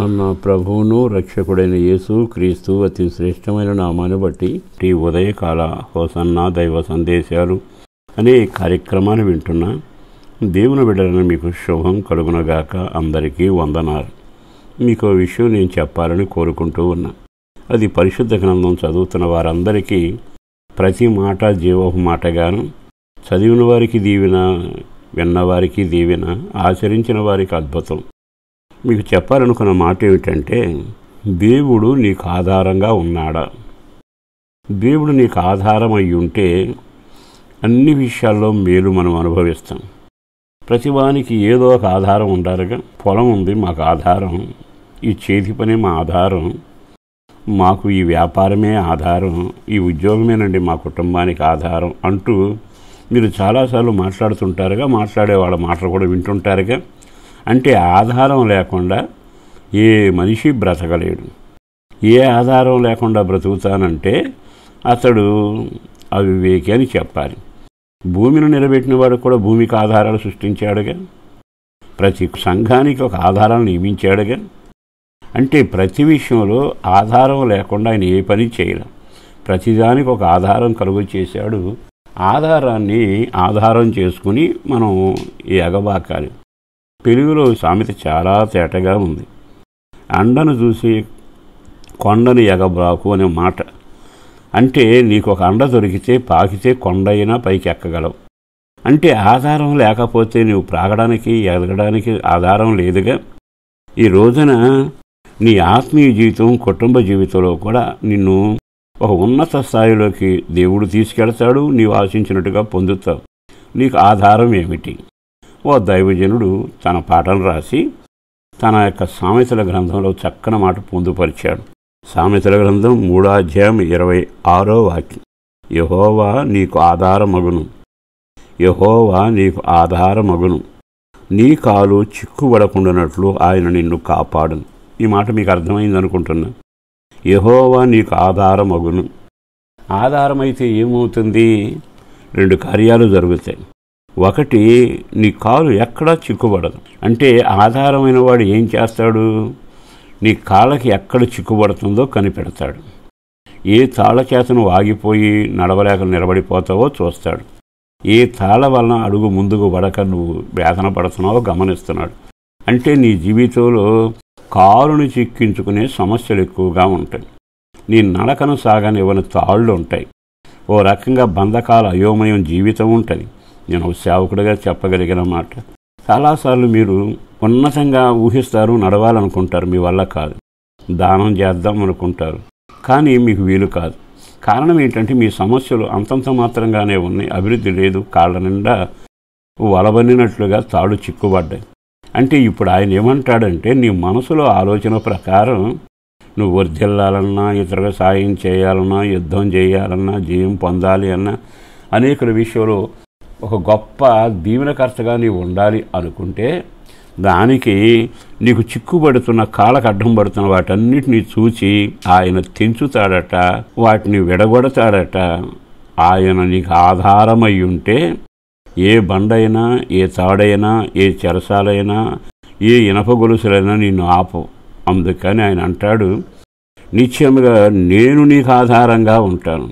మన ప్రభువును రక్షకుడైన యేసు క్రీస్తు అతి శ్రేష్టమైన నామాన్ని బట్టి ఈ ఉదయకాల హోసన్నా దైవ సందేశాలు అనే కార్యక్రమాన్ని వింటున్నా దేవుని బిడ్డలను మీకు శుభం కలుగునగాక. అందరికీ వందనాలు. మీకు ఆ విషయం నేను చెప్పాలని కోరుకుంటూ ఉన్నా. అది పరిశుద్ధ గ్రంథం చదువుతున్న వారందరికీ ప్రతి మాట జీవపు మాటగాను, చదివిన వారికి దీవెన, విన్నవారికి దీవెన, ఆచరించిన వారికి అద్భుతం. మీకు చెప్పాలనుకున్న మాట ఏమిటంటే, దేవుడు నీకు ఆధారంగా ఉన్నాడా? దేవుడు నీకు ఆధారం అయి ఉంటే అన్ని విషయాల్లో మేలు మనం అనుభవిస్తాం. ప్రతివానికి ఏదో ఒక ఆధారం ఉండాలిగా. పొలం ఉంది, మాకు ఆధారం. ఈ చేతి పని మా ఆధారం. మాకు ఈ వ్యాపారమే ఆధారం. ఈ ఉద్యోగమేనండి మా కుటుంబానికి ఆధారం అంటూ మీరు చాలాసార్లు మాట్లాడుతుంటారుగా. మాట్లాడే వాళ్ళ మాటలు కూడా వింటుంటారుగా. అంటే ఆధారం లేకుండా ఏ మనిషి బ్రతకలేడు. ఏ ఆధారం లేకుండా బ్రతుకుతానంటే అతడు అవివేకి అని చెప్పాలి. భూమిని నిలబెట్టిన వాడు కూడా భూమికి ఆధారాలు సృష్టించాడుగా. ప్రతి సంఘానికి ఒక ఆధారాన్ని నియమించాడుగా. అంటే ప్రతి విషయంలో ఆధారం లేకుండా ఆయన ఏ పని చేయలేం. ప్రతిదానికి ఒక ఆధారం కలుగు చేశాడు. ఆధారాన్ని ఆధారం చేసుకుని మనం ఎగబాకాలి. తెలుగులో సామెత చాలా తేటగా ఉంది. అండను చూసి కొండను ఎగబాకు అనే మాట. అంటే నీకు ఒక అండ దొరికితే పాకితే కొండ అయినా పైకి ఎక్కగలవు. అంటే ఆధారం లేకపోతే నువ్వు ప్రాగడానికి ఎదగడానికి ఆధారం లేదుగా. ఈ రోజున నీ ఆత్మీయ జీవితం, కుటుంబ జీవితంలో కూడా నిన్ను ఒక ఉన్నత స్థాయిలోకి దేవుడు తీసుకెళ్తాడు. నీవు ఆశించినట్టుగా పొందుతావు. నీకు ఆధారం ఏమిటి? ఓ దైవజనుడు తన పాటలు రాసి తన యొక్క సామెతల గ్రంథంలో చక్కని మాట పొందుపరిచాడు. సామెతల గ్రంథం 3వ అధ్యాయం 26వ వాక్యం. యెహోవా నీకు ఆధారమగును, యెహోవా నీకు ఆధారమగును, నీ కాలు చిక్కుబడకుండానట్లు ఆయన నిన్ను కాపాడును. ఈ మాట మీకు అర్థమైంది అనుకుంటున్నా. యెహోవా నీకు ఆధారమగును. ఆధారమైతే ఏమవుతుంది? 2 కార్యాలు జరుగుతాయి. ఒకటి, నీ కాలు ఎక్కడా చిక్కుబడదు. అంటే ఆధారమైన వాడు ఏం చేస్తాడు? నీ కాళ్ళకి ఎక్కడ చిక్కుబడుతుందో కనిపెడతాడు. ఏ తాళ చేతను ఆగిపోయి నడవలేక నిలబడిపోతావో చూస్తాడు. ఏ తాళ వలన అడుగు ముందుకు పడక నువ్వు వేదన పడుతున్నావో గమనిస్తున్నాడు. అంటే నీ జీవితంలో కాలుని చిక్కించుకునే సమస్యలు ఎక్కువగా ఉంటాయి. నీ నడకను సాగనివ్వని తాళ్ళు ఉంటాయి. ఓ రకంగా బంధకాల అయోమయం జీవితం ఉంటుంది. నేను సేవకుడిగా చెప్పగలిగిన మాట. చాలాసార్లు మీరు ఉన్నతంగా ఊహిస్తారు, నడవాలనుకుంటారు, మీ వల్ల కాదు. దానం చేద్దాం అనుకుంటారు, కానీ మీకు వీలు కాదు. కారణం ఏంటంటే మీ సమస్యలు అంతంత మాత్రంగానే ఉన్నాయి. అభివృద్ధి లేదు. కాళ్ళ నిండా వలబడినట్లుగా తాడు చిక్కుబడ్డాయి. అంటే ఇప్పుడు ఆయన ఏమంటాడంటే, నీ మనసులో ఆలోచన ప్రకారం నువ్వు వర్ధిల్లాలన్నా, ఇతరులకు సాయం చేయాలన్నా, యుద్ధం చేయాలన్నా, జయం పొందాలి అన్నా, అనేక విషయంలో ఒక గొప్ప దీవెనకర్తగా నీవు ఉండాలి అనుకుంటే, దానికి నీకు చిక్కుబడుతున్న కాళ్ళకు అడ్డం పడుతున్న వాటన్నిటినీ చూచి ఆయన తెంచుతాడట, వాటిని విడగొడతాడట. ఆయన నీకు ఆధారమై ఉంటే ఏ బండైనా, ఏ తాడైనా, ఏ చెరసాలైనా, ఏ ఇనప గొలుసులైనా నిన్ను ఆపు. అందుకని ఆయన అంటాడు, నిశ్చయముగా నేను నీకు ఆధారంగా ఉంటాను.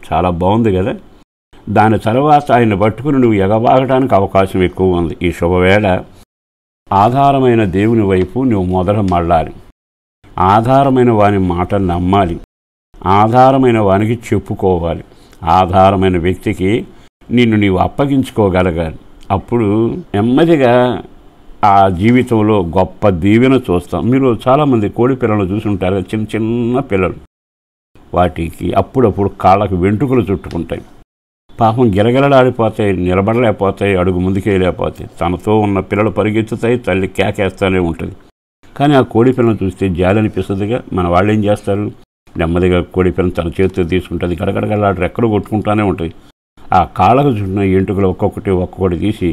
చాలా బాగుంది కదా. దాని తర్వాత ఆయన పట్టుకుని నువ్వు ఎగబాగడానికి అవకాశం ఎక్కువ ఉంది. ఈ శుభవేళ ఆధారమైన దేవుని వైపు నువ్వు మొదట మళ్ళాలి. ఆధారమైన వాని మాట నమ్మాలి. ఆధారమైన వానికి చెప్పుకోవాలి. ఆధారమైన వ్యక్తికి నిన్ను నీవు అప్పగించుకోగలగాలి. అప్పుడు నెమ్మదిగా ఆ జీవితంలో గొప్ప దీవెన చూస్తాం. మీరు చాలామంది కోడి పిల్లలు చూసి ఉంటారు, చిన్న చిన్న పిల్లలు. వాటికి అప్పుడప్పుడు కాళ్ళకు వెంట్రుకలు చుట్టుకుంటాయి. పాపం గిరగిరలాడిపోతాయి, నిలబడలేకపోతాయి, అడుగు ముందుకేయలేకపోతాయి. తనతో ఉన్న పిల్లలు పరిగెత్తుతాయి, తల్లి కేకేస్తూనే ఉంటుంది. కానీ ఆ కోడి పిల్లను చూస్తే జాలి అనిపిస్తుందిగా. మన వాళ్ళు ఏం చేస్తారు? నెమ్మదిగా కోడి పిల్లను తన చేతితో తీసుకుంటుంది, గడగడగలాడి రెక్కలు కొట్టుకుంటూనే ఉంటుంది. ఆ కాళ్ళకు చుట్టిన ఎంటుకలు ఒక్కొక్కటి తీసి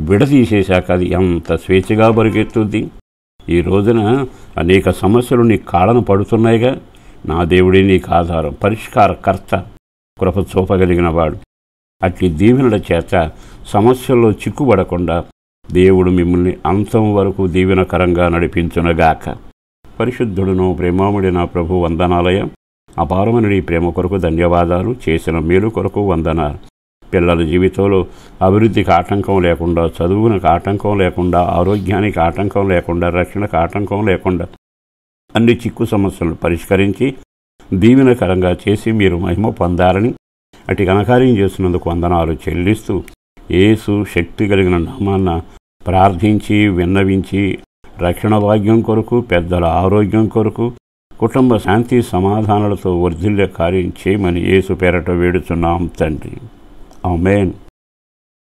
విడదీసేశాక అది ఎంత స్వేచ్ఛగా పరిగెత్తుద్ది. ఈ రోజున అనేక సమస్యలు నీ కాళ్ళను పడుతున్నాయిగా. నా దేవుడే నీకు ఆధారం, పరిష్కారకర్త, కృప చూపగలిగిన వాడు. అట్టి దీవెనల చేత సమస్యల్లో చిక్కుబడకుండా దేవుడు మిమ్మల్ని అంతం వరకు దీవెనకరంగా నడిపించునగాక. పరిశుద్ధుడును ప్రేమాముడి నా ప్రభు వందనాలయ. అపారమైన నీ ప్రేమ కొరకు ధన్యవాదాలు. చేసిన మేలు కొరకు వందనాలు. పిల్లల జీవితంలో అభివృద్ధికి ఆటంకం లేకుండా, చదువులకు ఆటంకం లేకుండా, ఆరోగ్యానికి ఆటంకం లేకుండా, రక్షణకు ఆటంకం లేకుండా అన్ని చిక్కు సమస్యలను పరిష్కరించి దీవెనకరంగా చేసి మీరు మహిమ పొందాలని అటు ఘనకార్యం చేసినందుకు వందనాలు చెల్లిస్తూ యేసు శక్తి కలిగిన నామాన్న ప్రార్థించి విన్నవించి రక్షణ భాగ్యం కొరకు, పెద్దల ఆరోగ్యం కొరకు, కుటుంబ శాంతి సమాధానాలతో వర్ధిల్లే కార్యం చేయమని యేసు పేరట వేడుచున్నాం తండ్రి. ఆమేన్.